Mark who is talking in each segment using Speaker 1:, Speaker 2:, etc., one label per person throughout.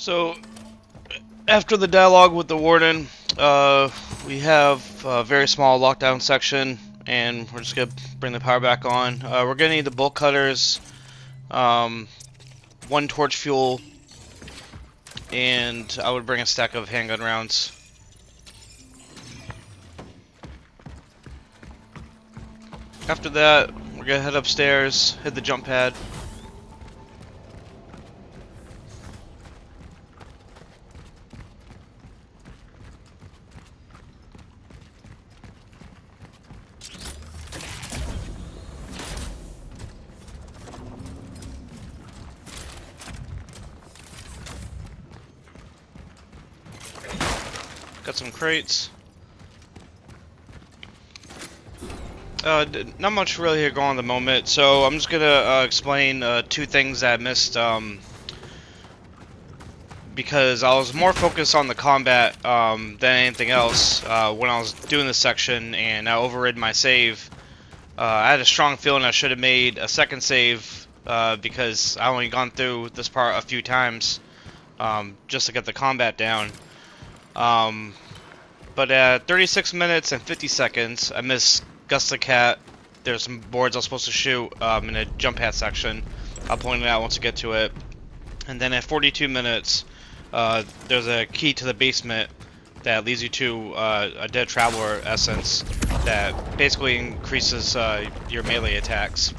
Speaker 1: So, after the dialogue with the warden, we have a very small lockdown section, and we're just gonna bring the power back on. We're gonna need the bolt cutters, one torch fuel, and I would bring a stack of handgun rounds. After that, we're gonna head upstairs, hit the jump pad. Got some crates. Not much really here going on at the moment, so I'm just gonna explain two things that I missed because I was more focused on the combat than anything else when I was doing this section, and I overrid my save. I had a strong feeling I should have made a second save because I only gone through this part a few times just to get the combat down. But at 36 minutes and 50 seconds, I missed Gus the Cat. There's some boards I was supposed to shoot in a jump pad section. I'll point it out once I get to it. And then at 42 minutes, there's a key to the basement that leads you to a dead traveler essence that basically increases your melee attacks.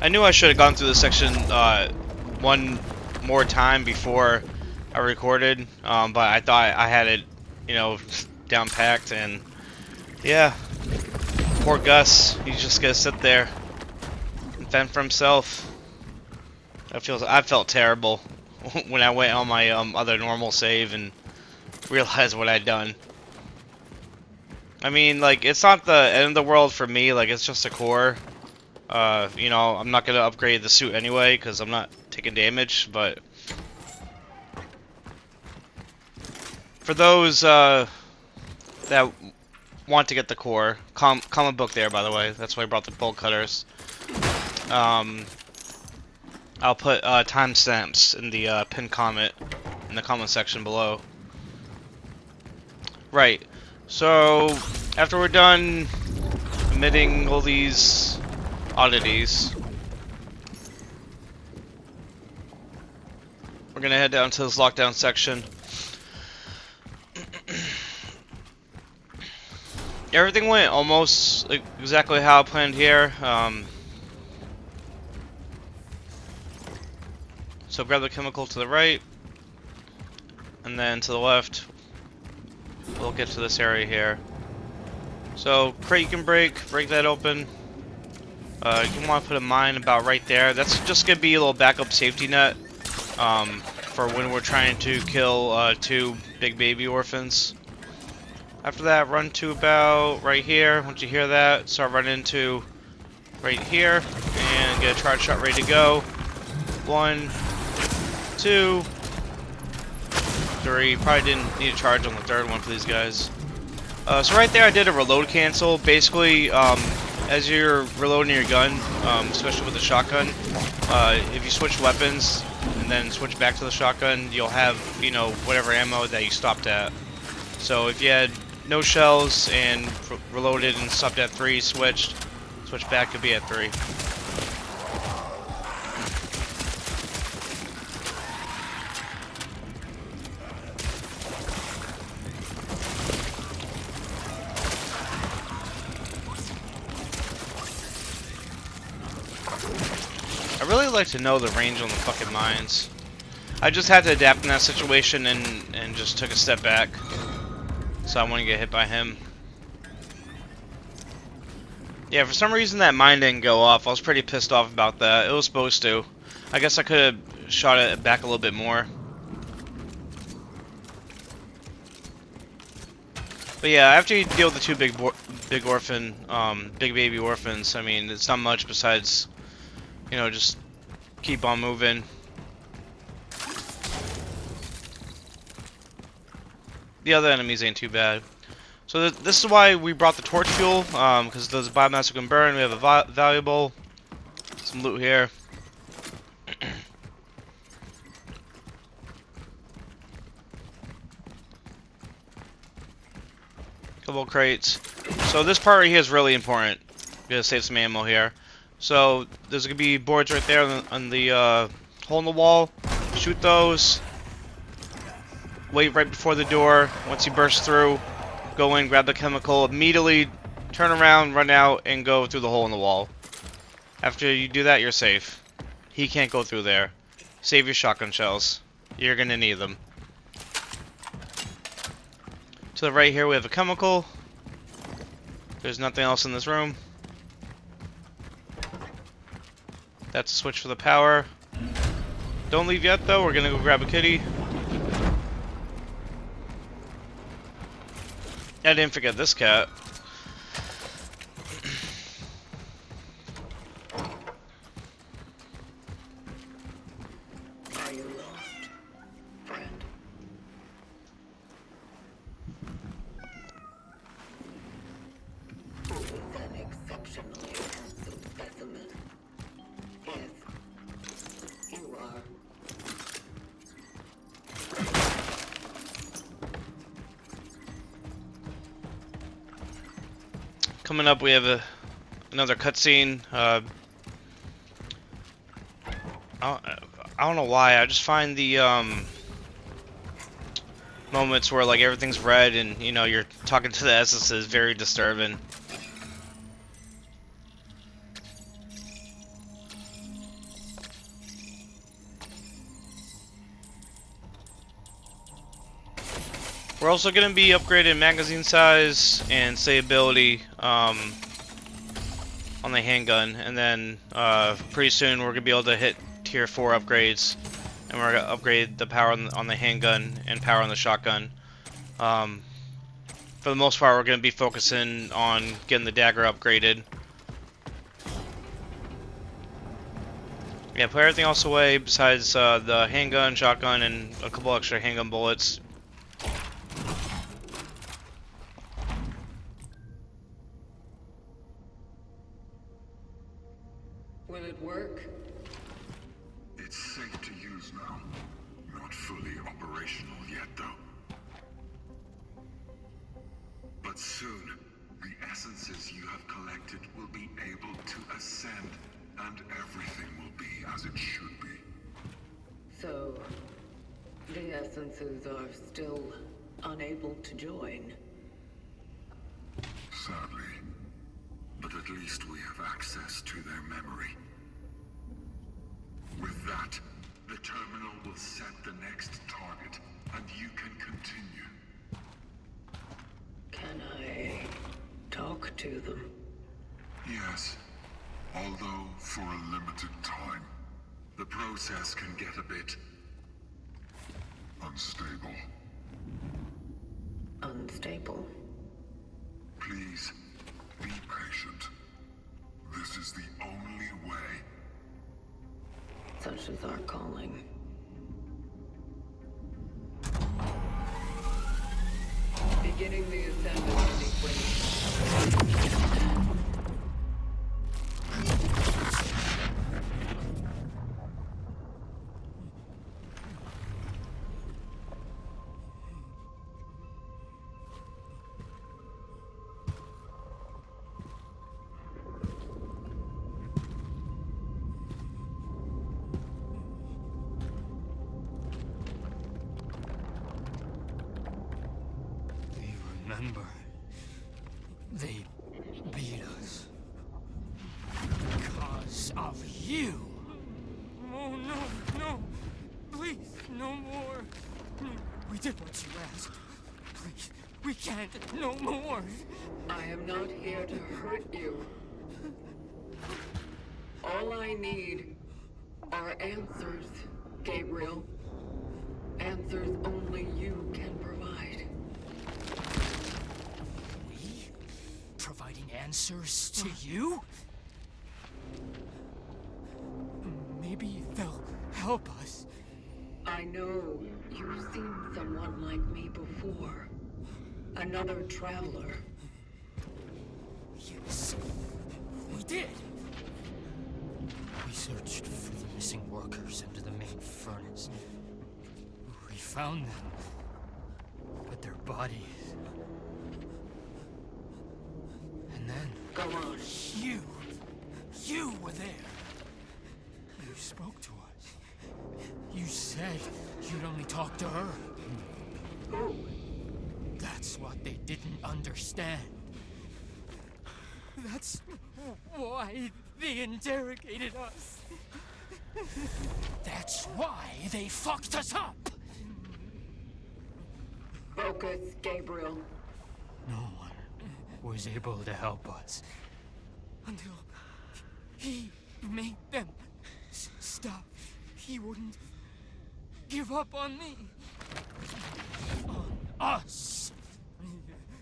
Speaker 1: I knew I should have gone through this section one more time before I recorded, but I thought I had it, down packed, and yeah, poor Gus, he's just gonna sit there and fend for himself. I felt terrible when I went on my other normal save and realized what I'd done. I mean, like, it's not the end of the world for me, like, it's just a core. I'm not gonna upgrade the suit anyway because I'm not taking damage, but for those that want to get the core, comic book there, by the way, that's why I brought the bolt cutters. I'll put timestamps in the pinned comment in the comment section below. Right, so after we're done omitting all these oddities, we're gonna head down to this lockdown section. Everything went almost exactly how I planned here. So grab the chemical to the right, and then to the left, we'll get to this area here. So crate you can break that open. You want to put a mine about right there. That's just gonna be a little backup safety net for when we're trying to kill two big baby orphans. After that, run to about right here. Once you hear that, start running to right here and get a charge shot ready to go. 1, 2, 3. Probably didn't need a charge on the third one for these guys. So right there, I did a reload cancel. Basically, as you're reloading your gun, especially with the shotgun, if you switch weapons and then switch back to the shotgun, you'll have, whatever ammo that you stopped at. So if you had no shells and reloaded and stopped at 3, switch back, you'll be at 3. I really like to know the range on the fucking mines. I just had to adapt in that situation and just took a step back. So I want to get hit by him. Yeah, for some reason that mine didn't go off. I was pretty pissed off about that. It was supposed to. I guess I could have shot it back a little bit more. But yeah, after you deal with the two big baby orphans, I mean, it's not much besides, just keep on moving. The other enemies ain't too bad. So this is why we brought the torch fuel, because those biomass can burn. We have a valuable, some loot here. Couple of crates. So this part right here is really important. Gonna save some ammo here. So there's gonna be boards right there on the hole in the wall. Shoot those. Wait right before the door. Once you burst through, go in, grab the chemical, immediately turn around, run out, and go through the hole in the wall. After you do that, you're safe. He can't go through there. Save your shotgun shells. You're gonna need them. To the right here we have a chemical. There's nothing else in this room. That's a switch for the power. Don't leave yet though, we're gonna go grab a kitty. I didn't forget this cat.
Speaker 2: Are you lost, friend? This is an exceptionally handsome specimen. Yes, you are.
Speaker 1: Coming up we have another cutscene. I don't know why, I just find the moments where like everything's red and you know you're talking to the essences very disturbing. We're also going to be upgrading magazine size and stability on the handgun, and then pretty soon we're going to be able to hit tier 4 upgrades, and we're going to upgrade the power on the handgun and power on the shotgun. For the most part we're going to be focusing on getting the dagger upgraded. Yeah, put everything else away besides the handgun, shotgun, and a couple extra handgun bullets.
Speaker 2: Will it work?
Speaker 3: It's safe to use now. Not fully operational yet, though. But soon, the essences you have collected will be able to ascend, and everything will be as it should be.
Speaker 2: So, the essences are still unable to join.
Speaker 3: Sadly. But at least we have access to their memory. With that, the terminal will set the next target, and you can continue.
Speaker 2: Can I talk to them?
Speaker 3: Yes. Although for a limited time. The process can get a bit unstable.
Speaker 2: Unstable.
Speaker 3: Please, be patient. This is the only way.
Speaker 2: Such is our calling. Beginning the assembly sequence.
Speaker 4: Remember, they beat us because of you. Oh, no, no. Please, no more. We did what you asked. Please, we can't, no more.
Speaker 2: I am not here to hurt you. All I need are answers, Gabriel. Answers only you can provide.
Speaker 4: We? Providing answers to you? Maybe they'll help us.
Speaker 2: I know you've seen someone like me before. Another traveler.
Speaker 4: Yes, we did. We searched for the missing workers under the main furnace. We found them, but their bodies. And then...
Speaker 2: Go on.
Speaker 4: You were there. You spoke to us. You said you'd only talk to her.
Speaker 2: Who?
Speaker 4: That's what they didn't understand. That's why they interrogated us. That's why they fucked us up.
Speaker 2: Focus, Gabriel.
Speaker 4: No one was able to help us until he made them stop. He wouldn't give up on me. On us.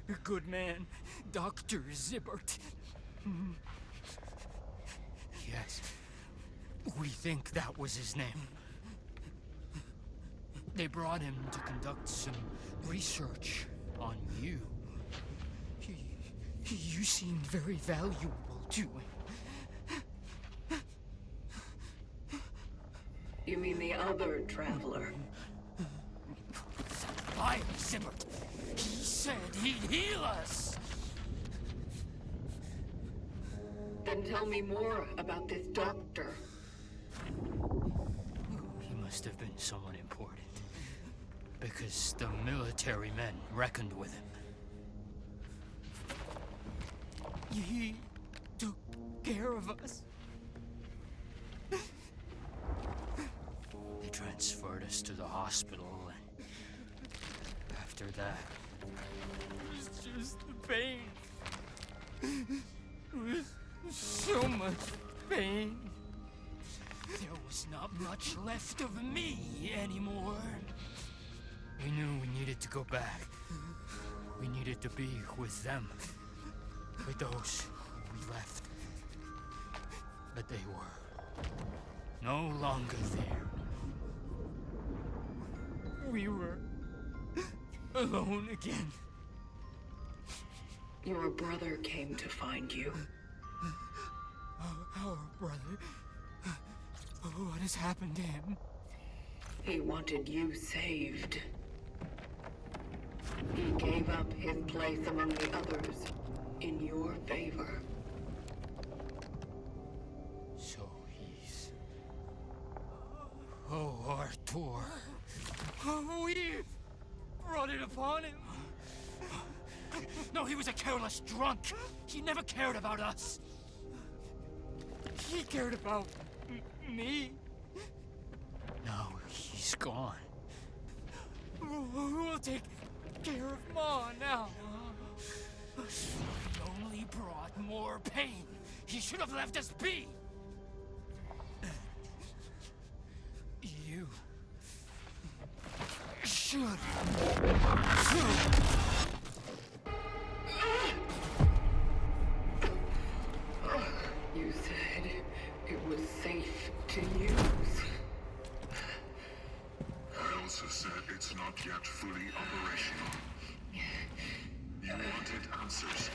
Speaker 4: A good man, Dr. Zibbert. Yes, we think that was his name. They brought him to conduct some research on you. You seemed very valuable to him.
Speaker 2: You mean the other traveler?
Speaker 4: I am Zibbert. He said he'd heal us.
Speaker 2: Then tell me more about this doctor.
Speaker 4: He must have been someone important. Because the military men reckoned with him. He took care of us. They transferred us to the hospital, and after that, it was just the pain. It was so much pain. There was not much left of me anymore. We knew we needed to go back. We needed to be with them. With those we left. But they were no longer there. We were alone again.
Speaker 2: Your brother came to find you.
Speaker 4: Our brother? What has happened to him?
Speaker 2: He wanted you saved. He gave up his place among the others in your favor.
Speaker 4: So he's... Oh, Arthur. We brought it upon him. No, he was a careless drunk. He never cared about us. He cared about me. Now he's gone. We'll take care of Ma now. He only brought more pain. He should have left us be. You should.
Speaker 2: You said it was safe to use.
Speaker 3: I also said it's not yet fully operational. You wanted answers.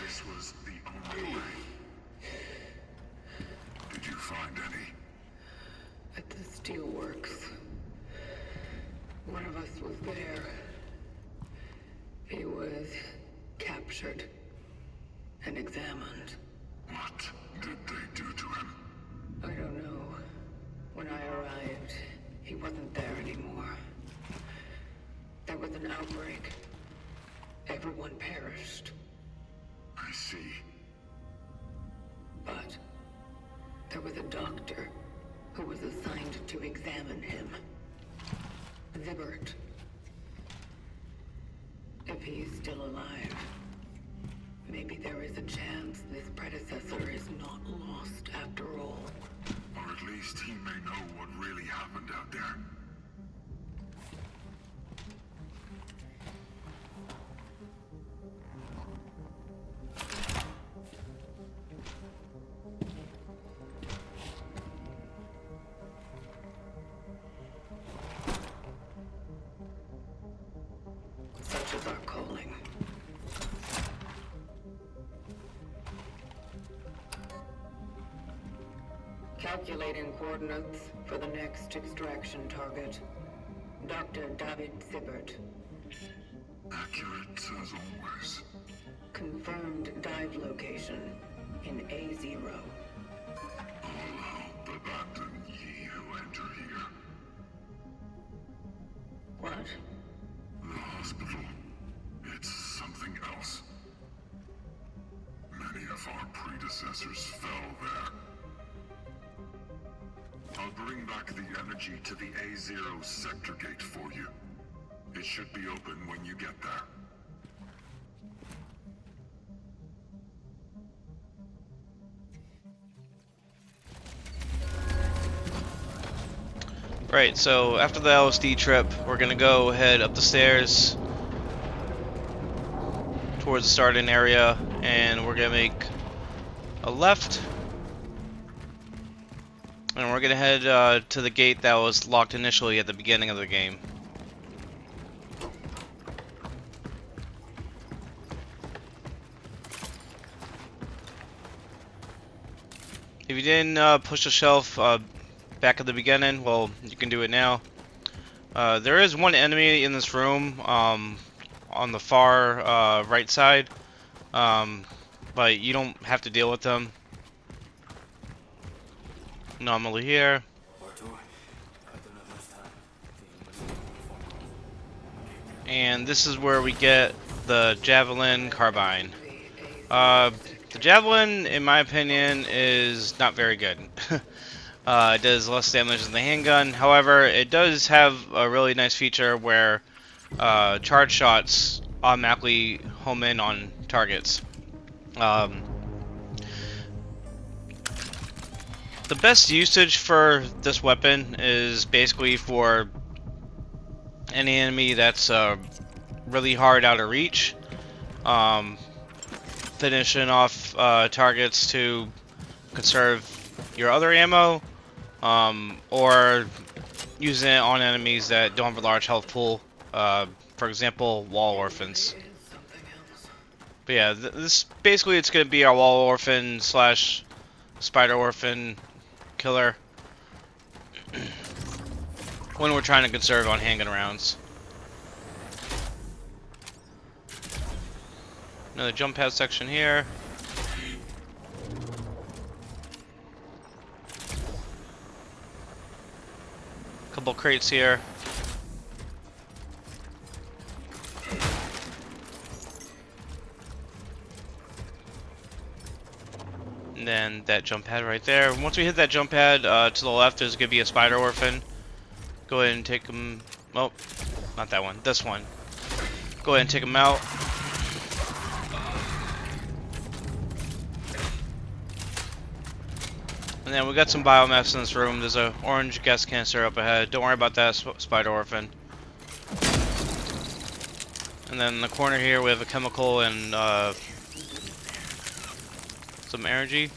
Speaker 3: This was the only way. Did you find any?
Speaker 2: At the steelworks. One of us was there. He was captured and examined.
Speaker 3: What did they do to him?
Speaker 2: I don't know. When I arrived, he wasn't there anymore. There was an outbreak. Everyone perished.
Speaker 3: I see.
Speaker 2: But there was a doctor who was assigned to examine him. Zibbert. If he's still alive, maybe there is a chance this predecessor is not lost after all.
Speaker 3: Or at least he may know what really happened out there.
Speaker 2: Such is our calling. Calculating coordinates for the next extraction target. Dr. David Sibbert.
Speaker 3: Accurate as always.
Speaker 2: Confirmed dive location in A-0.
Speaker 3: All hope abandon ye who enter here.
Speaker 2: What?
Speaker 3: The hospital. It's something else. Many of our predecessors fell there. I'll bring back the energy to the A-0 sector gate for you. It should be open when you get there.
Speaker 1: Right, so after the LSD trip, we're gonna go head up the stairs towards the starting area, and we're gonna make a left, and we're gonna head to the gate that was locked initially at the beginning of the game. If you didn't push the shelf back at the beginning, well, you can do it now. There is one enemy in this room on the far right side, but you don't have to deal with them. Normally here. And this is where we get the Javelin Carbine. The Javelin, in my opinion, is not very good. It does less damage than the handgun. However, it does have a really nice feature where charge shots automatically home in on targets. The best usage for this weapon is basically for any enemy that's really hard out of reach. Finishing off targets to conserve your other ammo, or using it on enemies that don't have a large health pool, for example, wall orphans. But yeah, this basically it's going to be our wall orphan slash spider orphan killer when we're trying to conserve on handgun rounds. Another jump pad section here. Couple crates here. And then that jump pad right there. Once we hit that jump pad to the left, there's going to be a spider orphan. Go ahead and take him. Oh, not that one. This one. Go ahead and take him out. And then we got some biomass in this room. There's a orange gas canister up ahead. Don't worry about that, spider orphan. And then in the corner here we have a chemical and some energy.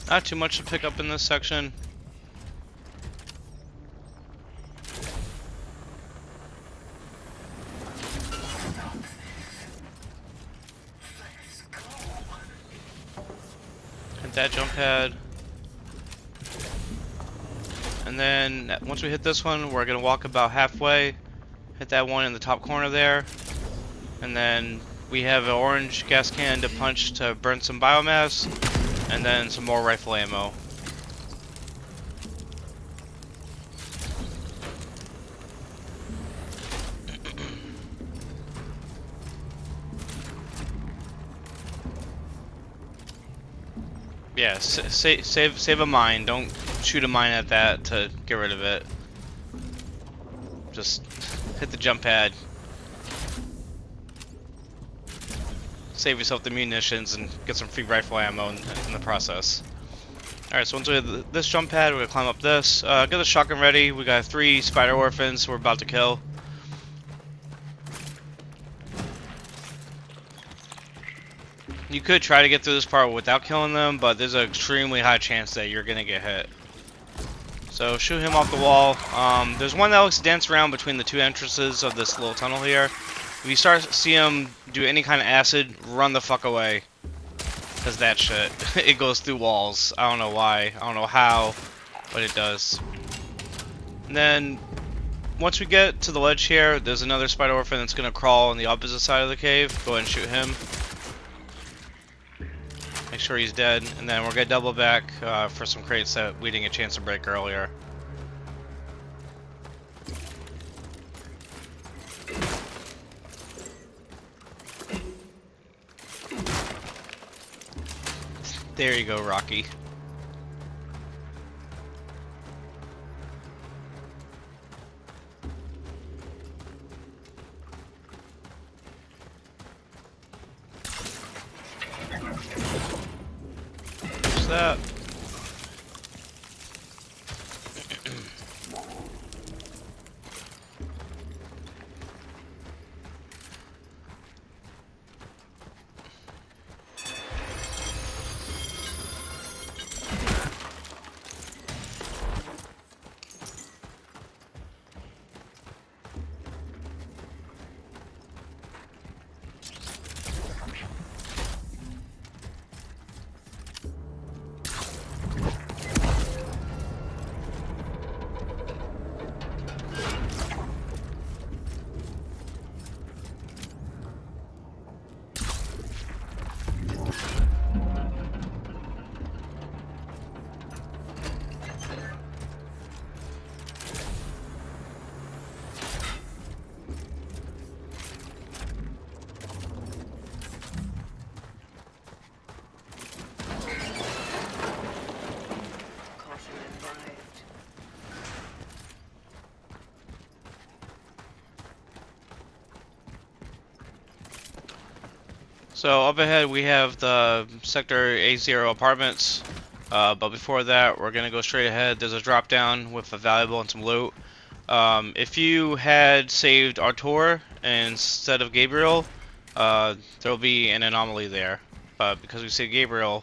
Speaker 1: Not too much to pick up in this section. Hit that jump pad. And then once we hit this one, we're gonna walk about halfway, hit that one in the top corner there, and then we have an orange gas can to punch to burn some biomass, and then some more rifle ammo. Yeah, save a mine. Don't shoot a mine at that to get rid of it. Just hit the jump pad. Save yourself the munitions and get some free rifle ammo in the process. Alright, so once we have this jump pad, we're gonna climb up this. Get the shotgun ready. We got 3 spider orphans we're about to kill. You could try to get through this part without killing them, but there's an extremely high chance that you're gonna get hit. So shoot him off the wall. There's one that looks to dance around between the two entrances of this little tunnel here. If you start to see him do any kind of acid, run the fuck away. Because that shit, it goes through walls. I don't know why, I don't know how, but it does. And then, once we get to the ledge here, there's another spider orphan that's going to crawl on the opposite side of the cave. Go ahead and shoot him. Make sure he's dead, and then we're going to double back for some crates that we didn't get a chance to break earlier. There you go, Rocky. What's that?
Speaker 2: Caution advised.
Speaker 1: So up ahead we have the Sector A-0 apartments, but before that we're going to go straight ahead. There's a drop down with a valuable and some loot. If you had saved Artur instead of Gabriel, there will be an anomaly there, but because we saved Gabriel,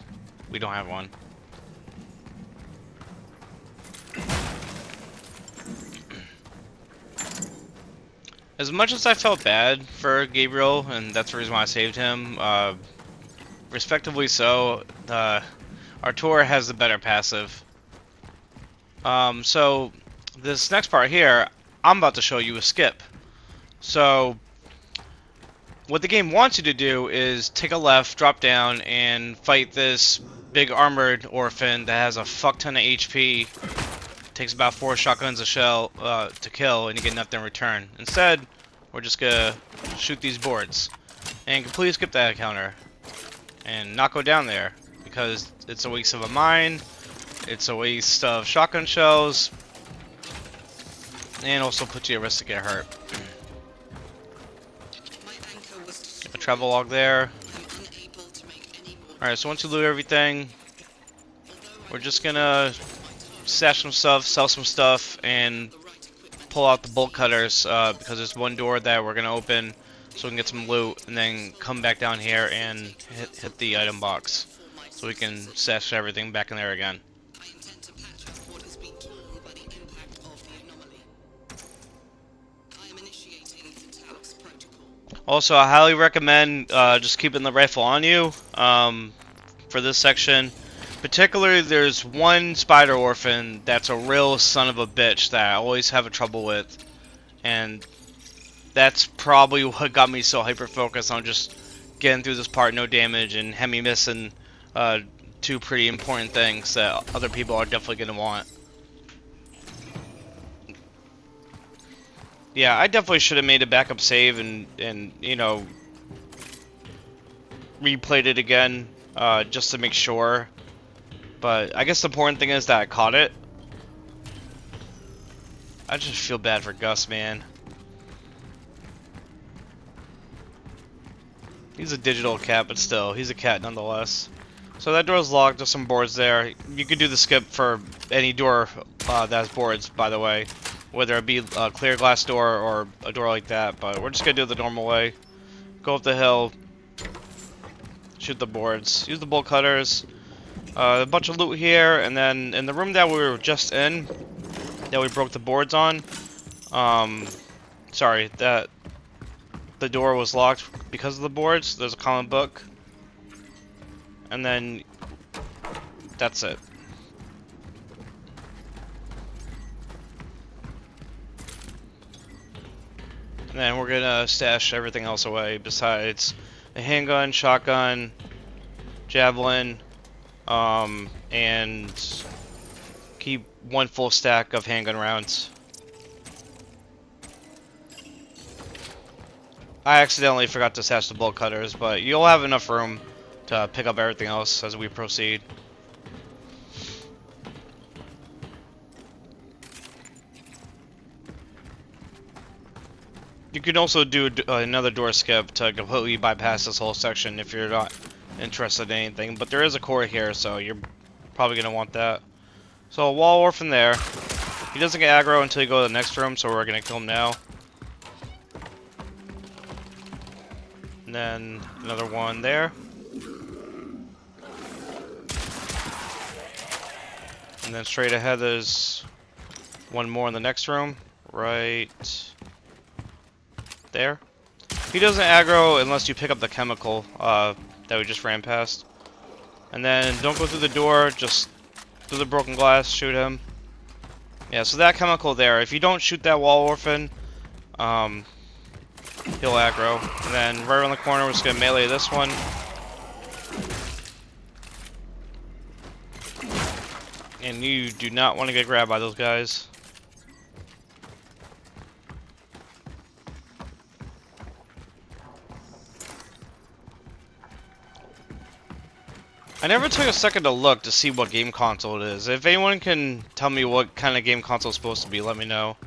Speaker 1: we don't have one. As much as I felt bad for Gabriel, and that's the reason why I saved him, respectively so, Artur has the better passive. So, this next part here, I'm about to show you a skip. So, what the game wants you to do is take a left, drop down, and fight this big armored orphan that has a fuck ton of HP. Takes about 4 shotguns a shell to kill, and you get nothing in return. Instead, we're just gonna shoot these boards and completely skip that encounter and not go down there because it's a waste of a mine, it's a waste of shotgun shells, and also puts you at risk to get hurt. A travel log there. Alright, so once you loot everything, we're just gonna stash some stuff, sell some stuff, and pull out the bolt cutters because there's one door that we're gonna open so we can get some loot, and then come back down here and hit the item box so we can stash everything back in there again. Also, I highly recommend just keeping the rifle on you for this section. Particularly, there's one spider orphan that's a real son of a bitch that I always have a trouble with, and that's probably what got me so hyper focused on just getting through this part, no damage, and had me missing 2 pretty important things that other people are definitely gonna want. Yeah, I definitely should have made a backup save and you know, replayed it again just to make sure. But I guess the important thing is that I caught it. I just feel bad for Gus, man. He's a digital cat, but still, he's a cat nonetheless. So that door's locked, there's some boards there. You can do the skip for any door that has boards, by the way. Whether it be a clear glass door or a door like that, but we're just gonna do it the normal way. Go up the hill, shoot the boards, use the bolt cutters. A bunch of loot here, and then in the room that we were just in, that we broke the boards on. Sorry, that the door was locked because of the boards. There's a common book. And then that's it. And then we're gonna stash everything else away besides a handgun, shotgun, javelin, and keep one full stack of handgun rounds. I accidentally forgot to stash the bolt cutters, but you'll have enough room to pick up everything else as we proceed. You can also do another door skip to completely bypass this whole section if you're not interested in anything, but there is a core here, so you're probably going to want that. So a wall orphan there. He doesn't get aggro until you go to the next room, so we're going to kill him now. And then another one there. And then straight ahead there's one more in the next room, right there. He doesn't aggro unless you pick up the chemical that we just ran past. And then don't go through the door, just through the broken glass, shoot him. Yeah, so that chemical there, if you don't shoot that wall orphan, he'll aggro. And then right around the corner, we're just gonna melee this one. And you do not want to get grabbed by those guys. I never took a second to look to see what game console it is. If anyone can tell me what kind of game console it's supposed to be, let me know.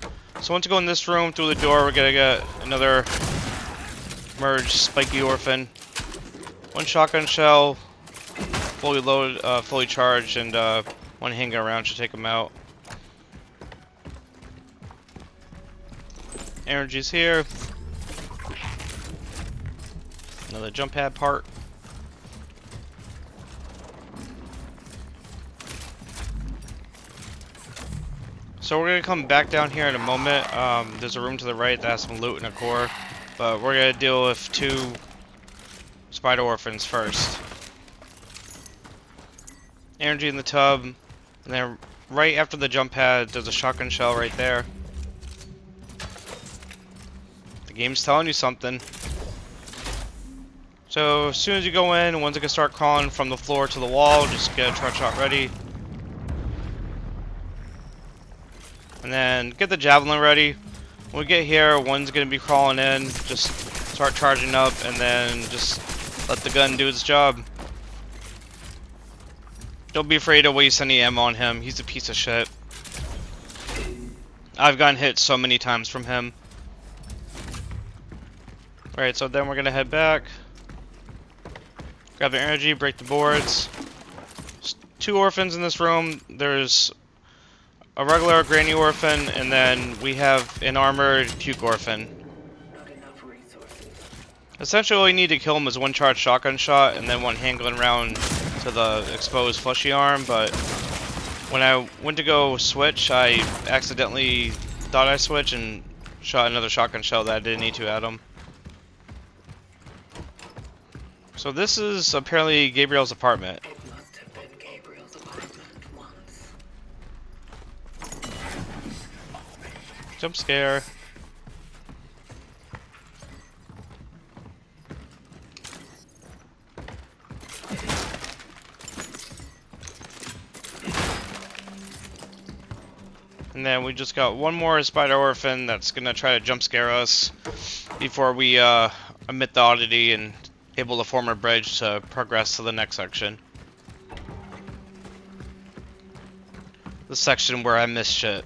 Speaker 1: So once you go in this room, through the door, we're gonna get another merged spiky orphan. One shotgun shell, fully loaded, fully charged, and one handgun round should take him out. Energy's here. Another jump pad part. So we're gonna come back down here in a moment. There's a room to the right that has some loot and a core, but we're gonna deal with 2 spider orphans first. Energy in the tub, and then right after the jump pad, there's a shotgun shell right there. The game's telling you something. So as soon as you go in, once it can start crawling from the floor to the wall, just get a charge shot ready. And then get the javelin ready. When we get here, one's gonna be crawling in. Just start charging up, and then just let the gun do its job. Don't be afraid to waste any ammo on him. He's a piece of shit. I've gotten hit so many times from him. Alright, so then we're gonna head back. Grab the energy, break the boards. There's 2 orphans in this room. There's a regular granny orphan, and then we have an armored puke orphan.
Speaker 2: Not enough resources.
Speaker 1: Essentially all you need to kill him is 1 charged shotgun shot and then 1 handgun round to the exposed fleshy arm, but when I went to go switch, I accidentally thought I switched and shot another shotgun shell that I didn't need to at him. So this is apparently Gabriel's apartment.
Speaker 2: It must have been Gabriel's apartment once.
Speaker 1: Jump scare. And then we just got one more spider orphan that's gonna try to jump scare us before we omit the oddity and able to form a bridge to progress to the next section. The section where I missed shit.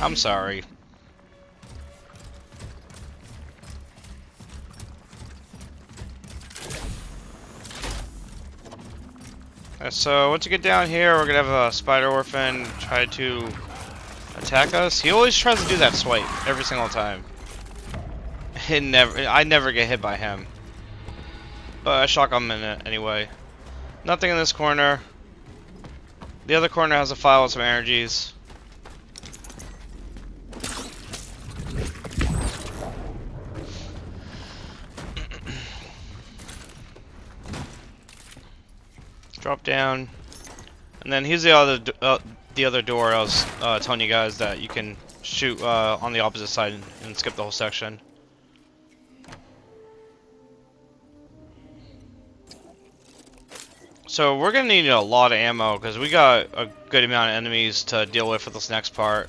Speaker 1: I'm sorry. So once you get down here, we're gonna have a spider orphan try to attack us. He always tries to do that swipe every single time. I never get hit by him. But I shock him in it anyway. Nothing in this corner. The other corner has a file with some energies. Drop down. And then here's the other door I was telling you guys that you can shoot on the opposite side and skip the whole section. So we're gonna need a lot of ammo because we got a good amount of enemies to deal with for this next part.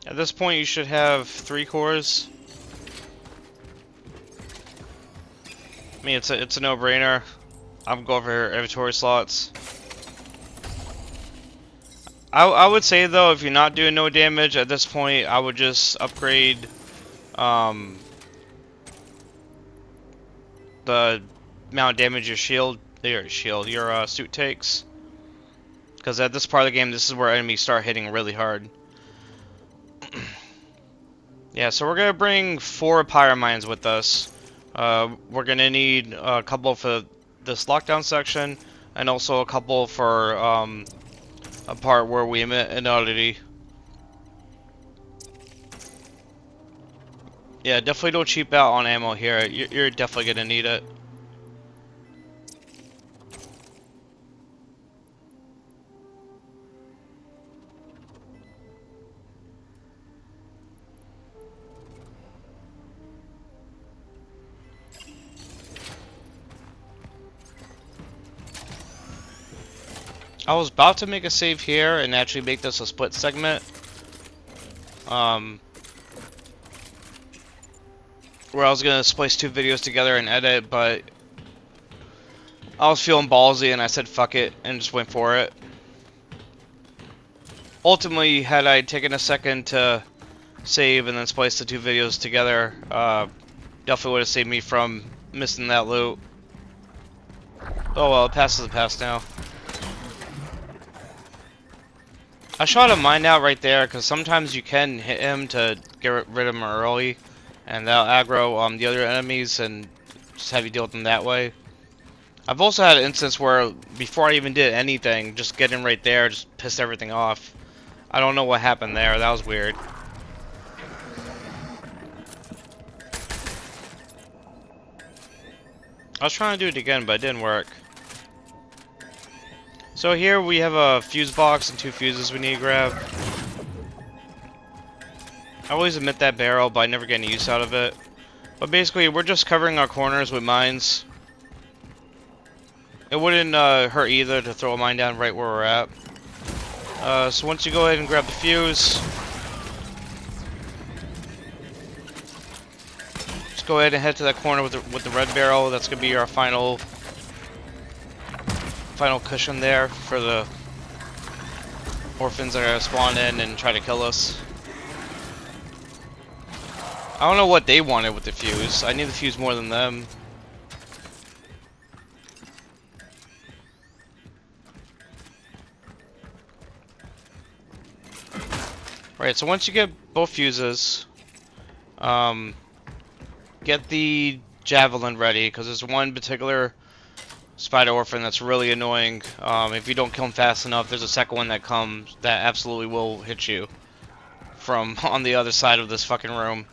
Speaker 1: At this point, you should have 3 cores. I mean, it's a no-brainer. I'm going for inventory slots. I would say though, if you're not doing no damage at this point, I would just upgrade the amount of damage your suit takes. Because at this part of the game, this is where enemies start hitting really hard. Yeah, so we're gonna bring 4 pyro mines with us. We're gonna need a couple for this lockdown section, and also a couple for a part where we emit an oddity. Yeah, definitely don't cheap out on ammo here. You're definitely gonna need it. I was about to make a save here and actually make this a split segment. Where I was gonna splice 2 videos together and edit, but I was feeling ballsy and I said fuck it and just went for it. Ultimately, had I taken a second to save and then splice the 2 videos together, definitely would have saved me from missing that loot. Oh well, the past is the past now. I shot a mine out right there because sometimes you can hit him to get rid of him early, and that'll aggro the other enemies and just have you deal with them that way. I've also had an instance where before I even did anything, just getting right there just pissed everything off. I don't know what happened there. That was weird. I was trying to do it again, but it didn't work. So here we have a fuse box and 2 fuses we need to grab. I always admit that barrel, but I never get any use out of it. But basically, we're just covering our corners with mines. It wouldn't hurt either to throw a mine down right where we're at. So once you go ahead and grab the fuse, just go ahead and head to that corner with the red barrel. That's gonna be our final cushion there for the orphans that are gonna spawn in and try to kill us. I don't know what they wanted with the fuse. I need the fuse more than them. Right, so once you get both fuses, get the javelin ready, because there's one particular spider orphan that's really annoying. If you don't kill him fast enough, there's a second one that comes that absolutely will hit you from on the other side of this fucking room.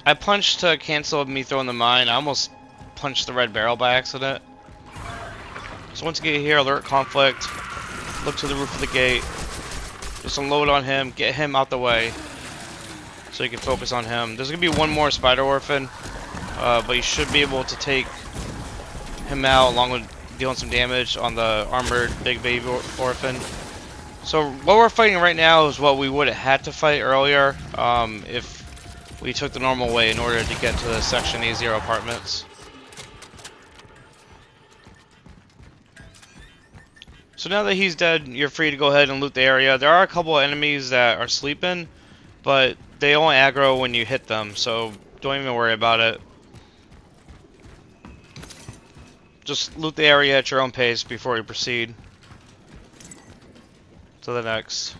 Speaker 1: I punched to cancel me throwing the mine. I almost punched the red barrel by accident. So once you get here, alert conflict. Look to the roof of the gate. Just unload on him. Get him out the way, so you can focus on him. There's gonna be one more spider orphan, but you should be able to take him out along with dealing some damage on the armored big baby orphan. So what we're fighting right now is what we would have had to fight earlier if we took the normal way in order to get to the section A-0 apartments. So now that he's dead, you're free to go ahead and loot the area. There are a couple of enemies that are sleeping, but they only aggro when you hit them, so don't even worry about it. just loot the area at your own pace before you proceed to the next.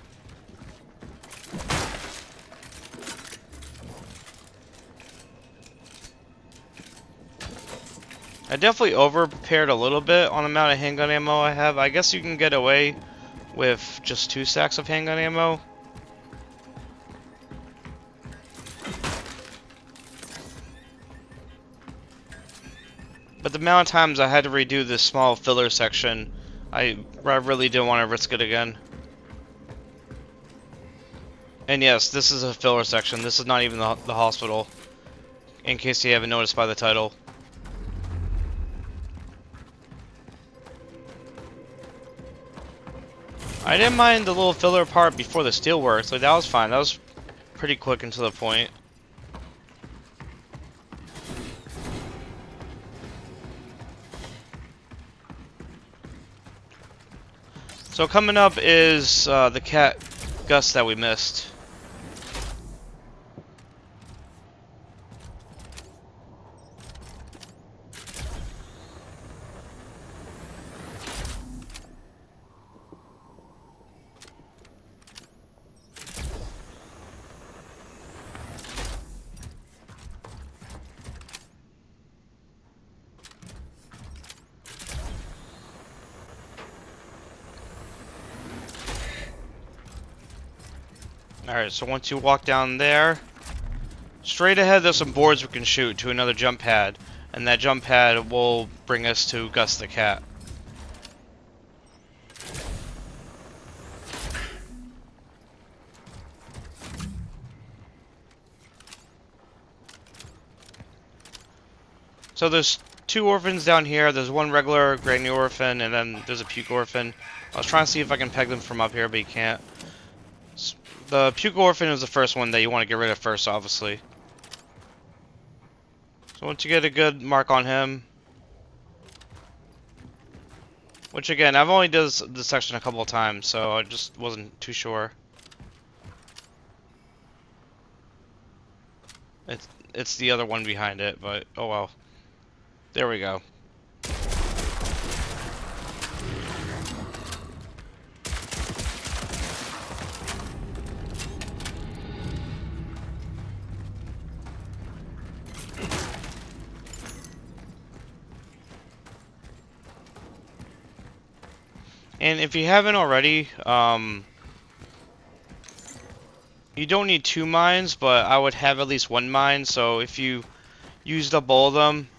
Speaker 1: I definitely over-prepared a little bit on the amount of handgun ammo I have. I guess you can get away with just 2 stacks of handgun ammo. But the amount of times I had to redo this small filler section, I really didn't want to risk it again. And yes, this is a filler section. This is not even the hospital, in case you haven't noticed by the title. I didn't mind the little filler part before the steelworks. Like, that was fine. That was pretty quick and to the point. So coming up is the cat Gus that we missed. Alright, so once you walk down there, straight ahead there's some boards we can shoot to another jump pad. And that jump pad will bring us to Gus the cat. So there's 2 orphans down here. There's one regular granny orphan, and then there's a puke orphan. I was trying to see if I can peg them from up here, but you can't. The puke orphan is the first one that you want to get rid of first, obviously. So once you get a good mark on him, which again, I've only done this section a couple of times, so I just wasn't too sure. It's the other one behind it, but oh well. There we go. And if you haven't already, you don't need 2 mines, but I would have at least 1 mine. So if you used up all of them,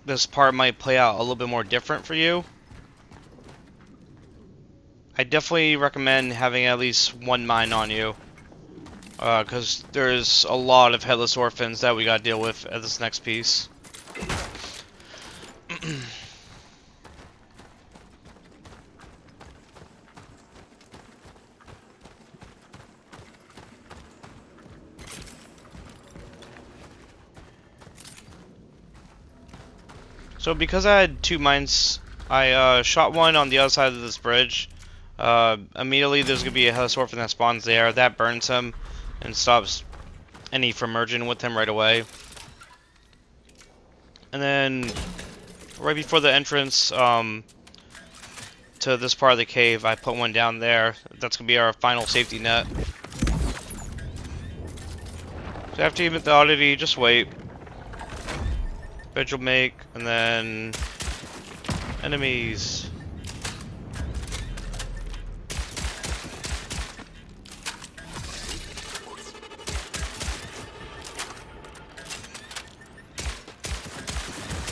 Speaker 1: this part might play out a little bit more different for you. I definitely recommend having at least 1 mine on you, because there's a lot of headless orphans that we gotta deal with at this next piece. So because I had 2 mines, I shot one on the other side of this bridge. Immediately there's going to be a headless orphan that spawns there. That burns him and stops any from merging with him right away. And then right before the entrance to this part of the cave, I put one down there. That's going to be our final safety net. So after you hit the oddity, just wait. Vigil make, and then enemies.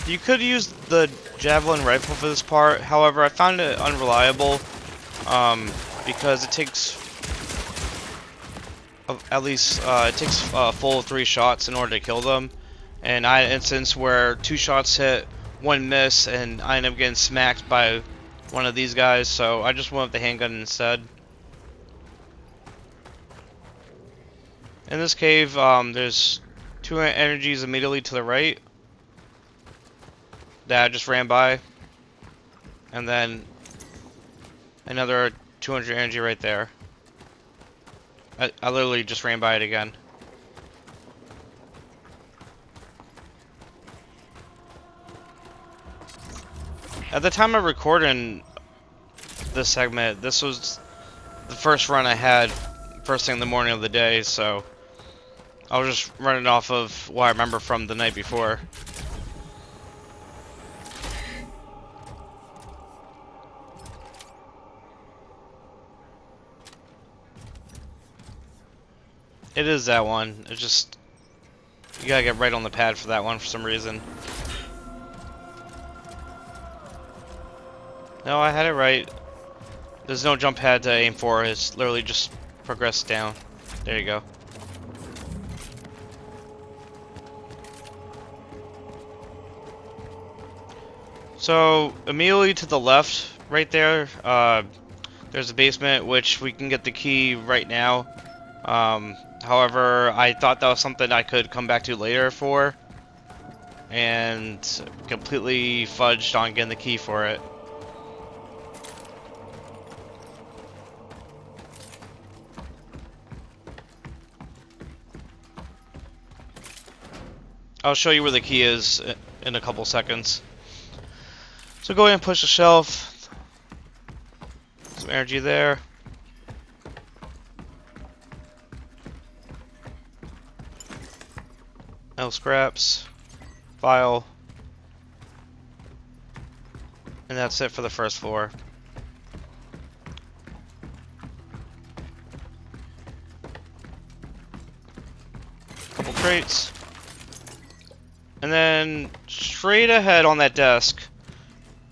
Speaker 1: You could use the javelin rifle for this part, however I found it unreliable because it takes at least it takes a full 3 shots in order to kill them. And I had an instance where 2 shots hit, 1 miss, and I ended up getting smacked by one of these guys, so I just went with the handgun instead. In this cave, there's 2 energies immediately to the right that I just ran by, and then another 200 energy right there. I literally just ran by it again. At the time of recording this segment, this was the first run I had first thing in the morning of the day, so I was just running off of what I remember from the night before. It is that one. It's just, you gotta get right on the pad for that one for some reason. No, I had it right. There's no jump pad to aim for. It's literally just progress down. There you go. So immediately to the left, right there, there's a basement which we can get the key right now. However, I thought that was something I could come back to later for, and completely fudged on getting the key for it. I'll show you where the key is in a couple seconds. So go ahead and push the shelf. Some energy there. No scraps. File. And that's it for the first floor. Couple crates. And then straight ahead on that desk,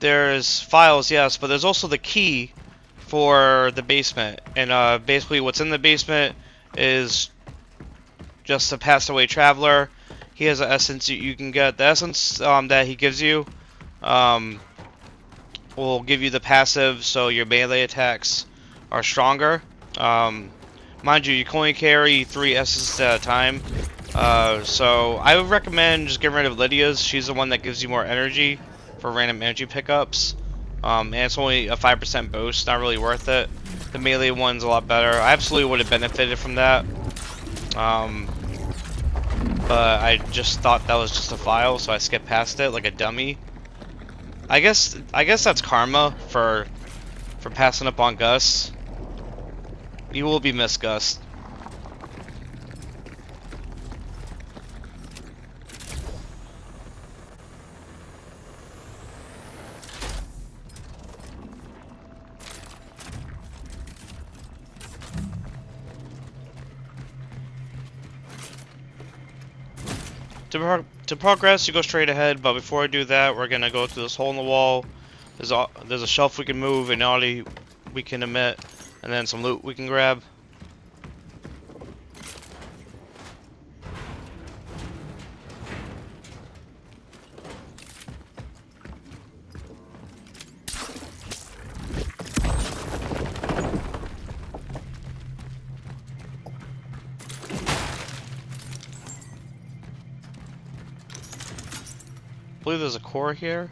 Speaker 1: there's files, yes, but there's also the key for the basement. And basically what's in the basement is just a passed away traveler. He has an essence that you can get. The essence that he gives you will give you the passive, so your melee attacks are stronger. Mind you, you can only carry 3 essences at a time. So I would recommend just getting rid of Lydia's. She's the one that gives you more energy for random energy pickups. And it's only a 5% boost, not really worth it. The melee one's a lot better. I absolutely would have benefited from that. But I just thought that was just a file, so I skipped past it like a dummy. I guess that's karma for passing up on Gus. You will be missed, Gus. To progress, you go straight ahead, but before I do that, we're gonna go through this hole in the wall. There's a shelf we can move, an audio we can emit, and then some loot we can grab. I believe there's a core here.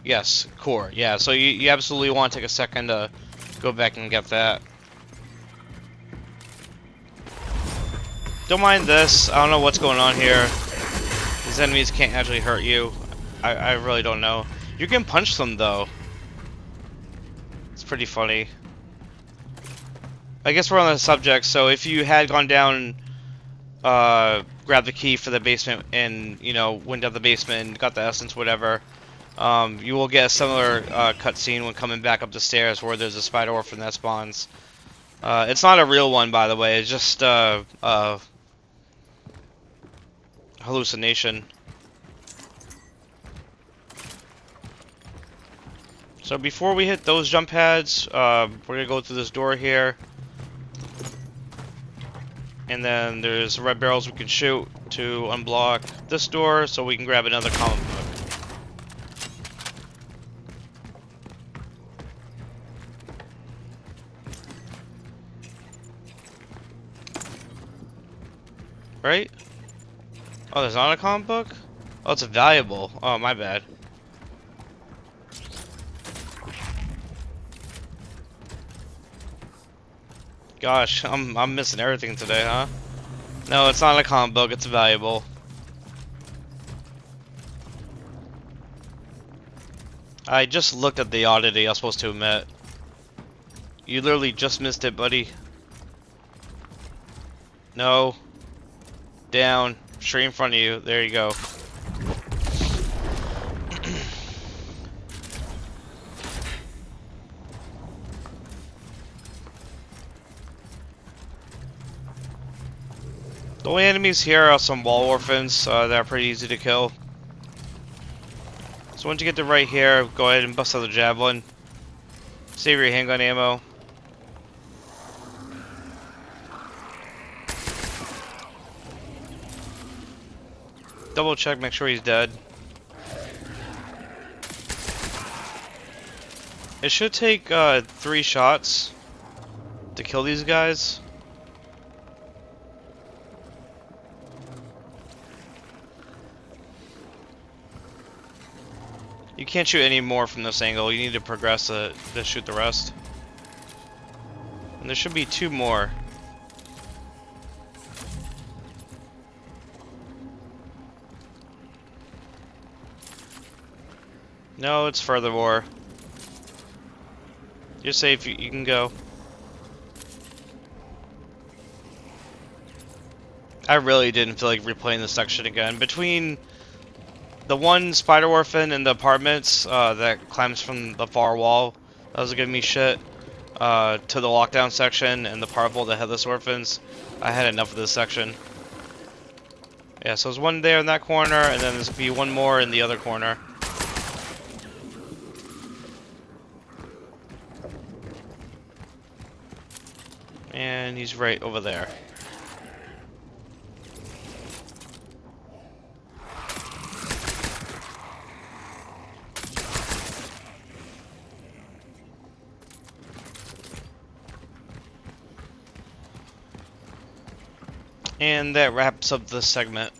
Speaker 1: Yes, core. Yeah, so you absolutely want to take a second to go back and get that. Don't mind this. I don't know what's going on here. These enemies can't actually hurt you. I really don't know. You can punch them though. It's pretty funny. I guess we're on the subject, so if you had gone down grab the key for the basement and, you know, went down the basement and got the essence, whatever, you will get a similar cutscene when coming back up the stairs where there's a spider orphan that spawns. It's not a real one, by the way. It's just a hallucination. So before we hit those jump pads, we're gonna go through this door here. And then there's red barrels we can shoot to unblock this door so we can grab another comic book. Right? Oh, there's not a comic book? Oh, it's a valuable. Oh, my bad. Gosh, I'm missing everything today, huh? No, it's not a comic book, it's valuable. I just looked at the oddity, I was supposed to admit. You literally just missed it, buddy. No. Down. Straight in front of you. There you go. The only enemies here are some wall orphans that are pretty easy to kill. So once you get to right here, go ahead and bust out the javelin. Save your handgun ammo. Double check, make sure he's dead. It should take 3 shots to kill these guys. You can't shoot any more from this angle. You need to progress to shoot the rest. And there should be 2 more. No, it's furthermore. You're safe. You can go. I really didn't feel like replaying this section again. Between the one spider orphan in the apartments that climbs from the far wall, that was giving me shit, to the lockdown section and the part of the headless orphans, I had enough of this section. Yeah, so there's one there in that corner, and then there's gonna be one more in the other corner. And he's right over there. And that wraps up this segment.